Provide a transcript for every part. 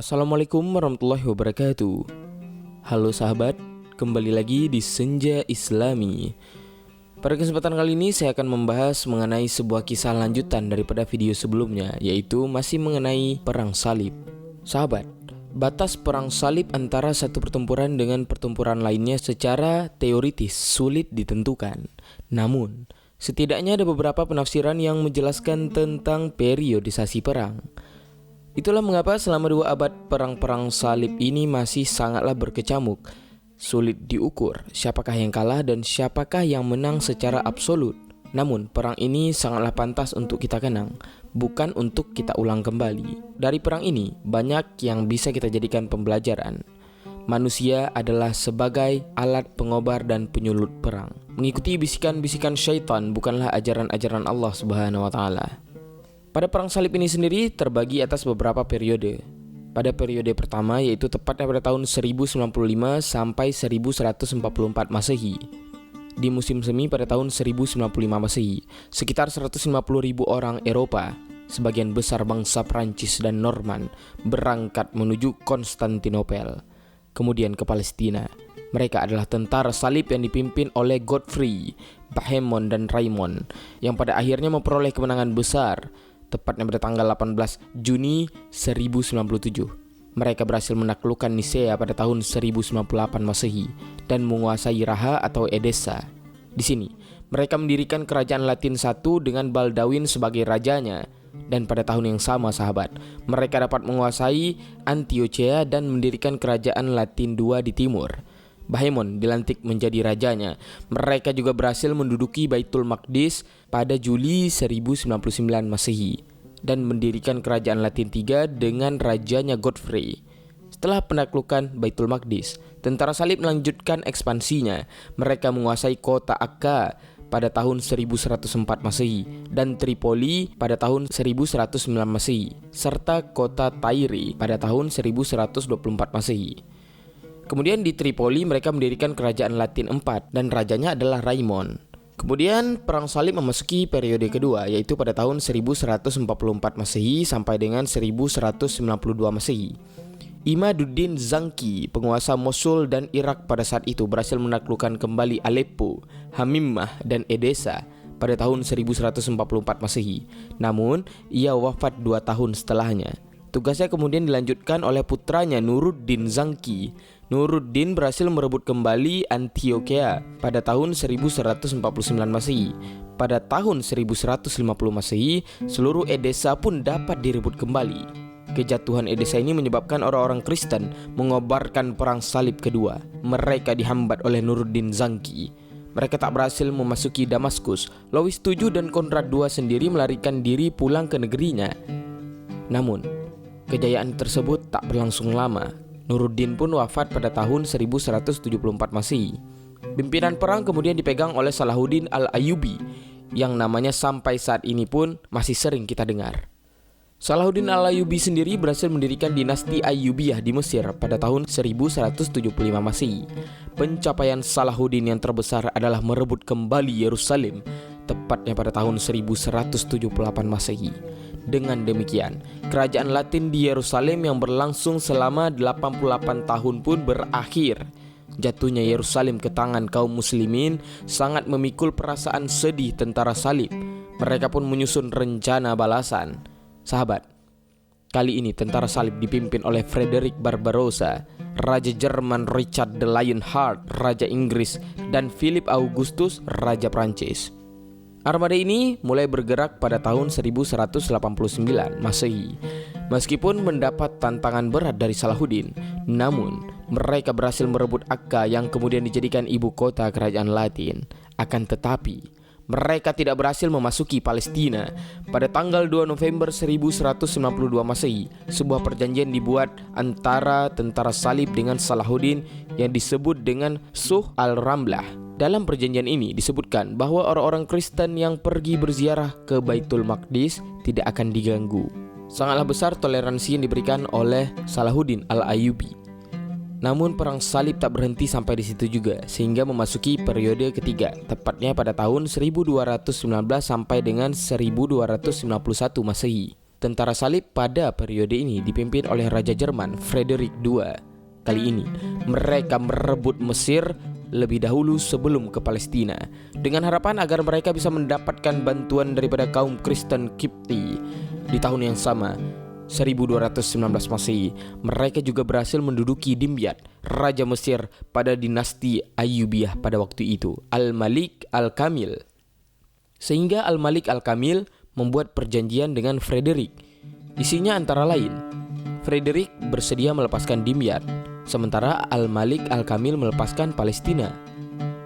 Assalamualaikum warahmatullahi wabarakatuh. Halo sahabat, kembali lagi di Senja Islami. Pada kesempatan kali ini saya akan membahas mengenai sebuah kisah lanjutan daripada video sebelumnya, yaitu masih mengenai Perang Salib. Sahabat, batas Perang Salib antara satu pertempuran dengan pertempuran lainnya secara teoritis sulit ditentukan. Namun, setidaknya ada beberapa penafsiran yang menjelaskan tentang periodisasi perang. Itulah mengapa selama 2 abad perang-perang salib ini masih sangatlah berkecamuk. Sulit diukur siapakah yang kalah dan siapakah yang menang secara absolut. Namun perang ini sangatlah pantas untuk kita kenang, bukan untuk kita ulang kembali. Dari perang ini banyak yang bisa kita jadikan pembelajaran. Manusia adalah sebagai alat pengobar dan penyulut perang. Mengikuti bisikan-bisikan syaitan bukanlah ajaran-ajaran Allah Subhanahu wa taala. Pada perang salib ini sendiri terbagi atas beberapa periode. Pada periode pertama, yaitu tepatnya pada tahun 1095 sampai 1144 Masehi. Di musim semi pada tahun 1095 Masehi, sekitar 150.000 orang Eropa, sebagian besar bangsa Prancis dan Norman, berangkat menuju Konstantinopel, kemudian ke Palestina. Mereka adalah tentara salib yang dipimpin oleh Godfrey, Bohemond dan Raymond, yang pada akhirnya memperoleh kemenangan besar, tepatnya pada tanggal 18 Juni 1097. Mereka berhasil menaklukkan Nisea pada tahun 1098 Masehi dan menguasai Raha atau Edessa. Di sini, mereka mendirikan kerajaan Latin satu dengan Baldawin sebagai rajanya. Dan pada tahun yang sama sahabat, mereka dapat menguasai Antiochia dan mendirikan kerajaan Latin II di timur. Bohemond dilantik menjadi rajanya. Mereka juga berhasil menduduki Baitul Maqdis pada Juli 1099 Masehi dan mendirikan kerajaan Latin III dengan rajanya Godfrey. Setelah penaklukan Baitul Maqdis, tentara salib melanjutkan ekspansinya. Mereka menguasai kota Akka pada tahun 1104 Masehi dan Tripoli pada tahun 1109 Masehi serta kota Tyre pada tahun 1124 Masehi. Kemudian di Tripoli mereka mendirikan kerajaan Latin IV dan rajanya adalah Raymond. Kemudian perang salib memasuki periode kedua, yaitu pada tahun 1144 Masehi sampai dengan 1192 Masehi. Imaduddin Zanki, penguasa Mosul dan Irak pada saat itu, berhasil menaklukkan kembali Aleppo, Hamimah dan Edessa pada tahun 1144 Masehi. Namun, ia wafat 2 tahun setelahnya. Tugasnya kemudian dilanjutkan oleh putranya Nuruddin Zanki. Nuruddin berhasil merebut kembali Antiochia pada tahun 1149 Masehi. Pada tahun 1150 Masehi, seluruh Edessa pun dapat direbut kembali. Kejatuhan Edessa ini menyebabkan orang-orang Kristen mengobarkan perang salib kedua. Mereka dihambat oleh Nuruddin Zanki. Mereka tak berhasil memasuki Damaskus. Louis VII dan Konrad II sendiri melarikan diri pulang ke negerinya. Namun, kejayaan tersebut tak berlangsung lama. Nuruddin pun wafat pada tahun 1174 Masehi. Pimpinan perang kemudian dipegang oleh Salahuddin Al-Ayyubi, yang namanya sampai saat ini pun masih sering kita dengar. Salahuddin Al-Ayyubi sendiri berhasil mendirikan dinasti Ayyubiyah di Mesir pada tahun 1175 Masehi. Pencapaian Salahuddin yang terbesar adalah merebut kembali Yerusalem, tepatnya pada tahun 1178 Masehi. Dengan demikian, kerajaan Latin di Yerusalem yang berlangsung selama 88 tahun pun berakhir. Jatuhnya Yerusalem ke tangan kaum muslimin sangat memikul perasaan sedih tentara salib. Mereka pun menyusun rencana balasan. Sahabat, kali ini tentara salib dipimpin oleh Frederick Barbarossa, Raja Jerman Richard the Lionheart, Raja Inggris, dan Philip Augustus, Raja Prancis. Armada ini mulai bergerak pada tahun 1189 Masehi. Meskipun mendapat tantangan berat dari Salahuddin, namun mereka berhasil merebut Akka yang kemudian dijadikan ibu kota kerajaan Latin. Akan tetapi, mereka tidak berhasil memasuki Palestina. Pada tanggal 2 November 1192 Masehi, sebuah perjanjian dibuat antara tentara salib dengan Salahuddin yang disebut dengan Sulh al-Ramlah. Dalam perjanjian ini disebutkan bahwa orang-orang Kristen yang pergi berziarah ke Baitul Maqdis tidak akan diganggu. Sangatlah besar toleransi yang diberikan oleh Salahuddin Al-Ayyubi. Namun perang salib tak berhenti sampai di situ juga, sehingga memasuki periode ketiga, tepatnya pada tahun 1219 sampai dengan 1291 Masehi. tentara salib pada periode ini dipimpin oleh Raja Jerman Frederick II. Kali ini mereka merebut Mesir lebih dahulu sebelum ke Palestina, dengan harapan agar mereka bisa mendapatkan bantuan daripada kaum Kristen Kipti. Di tahun yang sama, 1219 Masehi, mereka juga berhasil menduduki Dimyat, Raja Mesir pada dinasti Ayyubiyah pada waktu itu, Al-Malik Al-Kamil. Sehingga Al-Malik Al-Kamil membuat perjanjian dengan Frederick. Isinya antara lain, Frederick bersedia melepaskan Dimyat, sementara Al-Malik Al-Kamil melepaskan Palestina.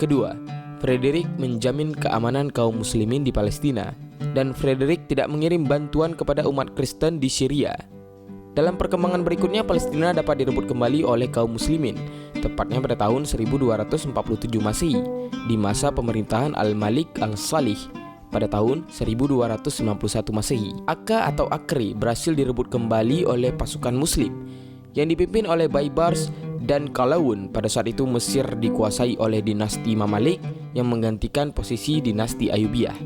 Kedua, Frederick menjamin keamanan kaum muslimin di Palestina, dan Frederick tidak mengirim bantuan kepada umat Kristen di Syria. Dalam perkembangan berikutnya, Palestina dapat direbut kembali oleh kaum muslimin, tepatnya pada tahun 1247 Masehi, di masa pemerintahan Al-Malik Al-Salih. Pada tahun 1291 Masehi, Akka atau Akri berhasil direbut kembali oleh pasukan muslim yang dipimpin oleh Baybars dan Kalawun. Pada saat itu Mesir dikuasai oleh dinasti Mamalik yang menggantikan posisi dinasti Ayyubiyah.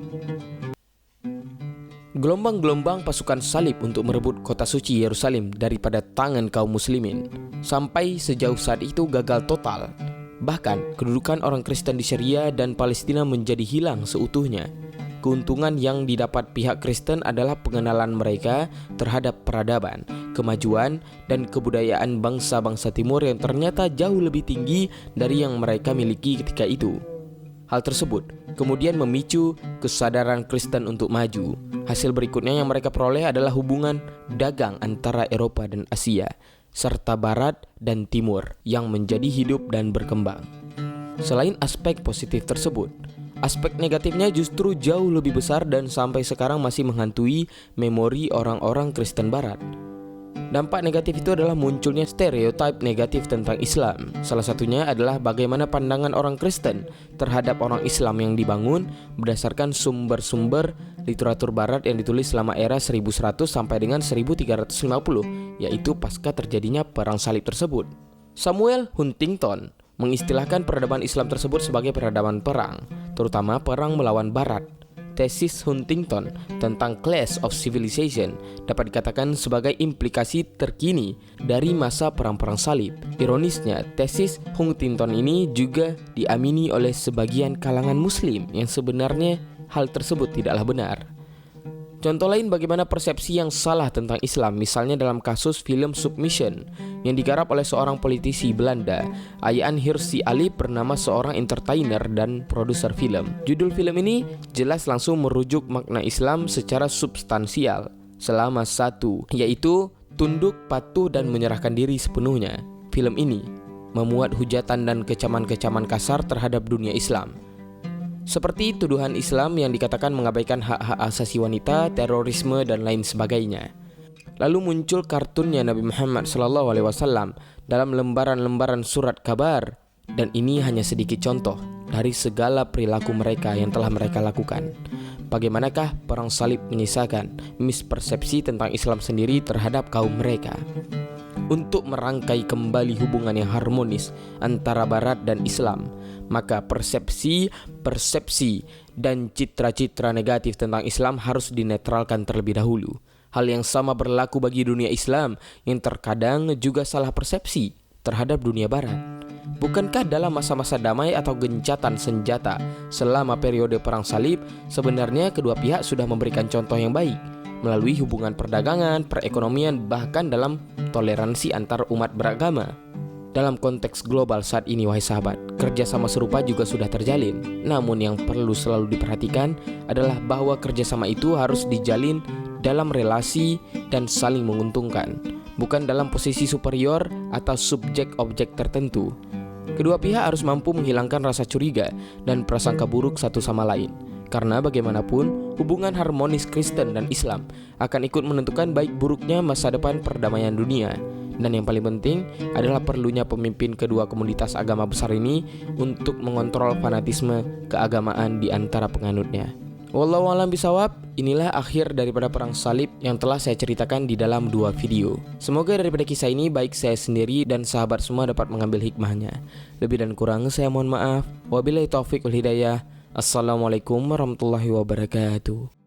Gelombang-gelombang pasukan salib untuk merebut kota suci Yerusalem daripada tangan kaum muslimin sampai sejauh saat itu gagal total. Bahkan kedudukan orang Kristen di Syria dan Palestina menjadi hilang seutuhnya. Keuntungan yang didapat pihak Kristen adalah pengenalan mereka terhadap peradaban, kemajuan, dan kebudayaan bangsa-bangsa timur yang ternyata jauh lebih tinggi dari yang mereka miliki ketika itu. Hal tersebut kemudian memicu kesadaran Kristen untuk maju. Hasil berikutnya yang mereka peroleh adalah hubungan dagang antara Eropa dan Asia, serta Barat dan Timur yang menjadi hidup dan berkembang. Selain aspek positif tersebut, aspek negatifnya justru jauh lebih besar dan sampai sekarang masih menghantui memori orang-orang Kristen Barat. Dampak negatif itu adalah munculnya stereotip negatif tentang Islam. Salah satunya adalah bagaimana pandangan orang Kristen terhadap orang Islam yang dibangun berdasarkan sumber-sumber literatur Barat yang ditulis selama era 1100 sampai dengan 1350, yaitu pasca terjadinya perang salib tersebut. Samuel Huntington mengistilahkan peradaban Islam tersebut sebagai peradaban perang, terutama perang melawan Barat. Tesis Huntington tentang Clash of Civilization dapat dikatakan sebagai implikasi terkini dari masa perang-perang salib. Ironisnya, tesis Huntington ini juga diamini oleh sebagian kalangan muslim yang sebenarnya hal tersebut tidaklah benar. Contoh lain bagaimana persepsi yang salah tentang Islam, misalnya dalam kasus film Submission yang digarap oleh seorang politisi Belanda, Ayaan Hirsi Ali, bernama seorang entertainer dan produser film. Judul film ini jelas langsung merujuk makna Islam secara substansial selama satu, yaitu tunduk, patuh, dan menyerahkan diri sepenuhnya. Film ini memuat hujatan dan kecaman-kecaman kasar terhadap dunia Islam, seperti tuduhan Islam yang dikatakan mengabaikan hak-hak asasi wanita, terorisme, dan lain sebagainya. Lalu muncul kartunnya Nabi Muhammad SAW dalam lembaran-lembaran surat kabar, dan ini hanya sedikit contoh dari segala perilaku mereka yang telah mereka lakukan. Bagaimanakah perang salib menyisakan mispersepsi tentang Islam sendiri terhadap kaum mereka? Untuk merangkai kembali hubungan yang harmonis antara Barat dan Islam, maka persepsi dan citra-citra negatif tentang Islam harus dinetralkan terlebih dahulu. Hal yang sama berlaku bagi dunia Islam yang terkadang juga salah persepsi terhadap dunia Barat. Bukankah dalam masa-masa damai atau gencatan senjata selama periode perang salib, sebenarnya kedua pihak sudah memberikan contoh yang baik melalui hubungan perdagangan, perekonomian, bahkan dalam toleransi antar umat beragama? Dalam konteks global saat ini, wahai sahabat, kerjasama serupa juga sudah terjalin. Namun yang perlu selalu diperhatikan adalah bahwa kerjasama itu harus dijalin dalam relasi dan saling menguntungkan, bukan dalam posisi superior atau subjek-objek tertentu. Kedua pihak harus mampu menghilangkan rasa curiga dan prasangka buruk satu sama lain. Karena bagaimanapun, hubungan harmonis Kristen dan Islam akan ikut menentukan baik buruknya masa depan perdamaian dunia. Dan yang paling penting adalah perlunya pemimpin kedua komunitas agama besar ini untuk mengontrol fanatisme keagamaan di antara penganutnya. Wallahu a'lam bishawab. Inilah akhir daripada perang salib yang telah saya ceritakan di dalam dua video. Semoga daripada kisah ini baik saya sendiri dan sahabat semua dapat mengambil hikmahnya. Lebih dan kurang saya mohon maaf. Wabillahi taufiq wal hidayah. Assalamualaikum warahmatullahi wabarakatuh.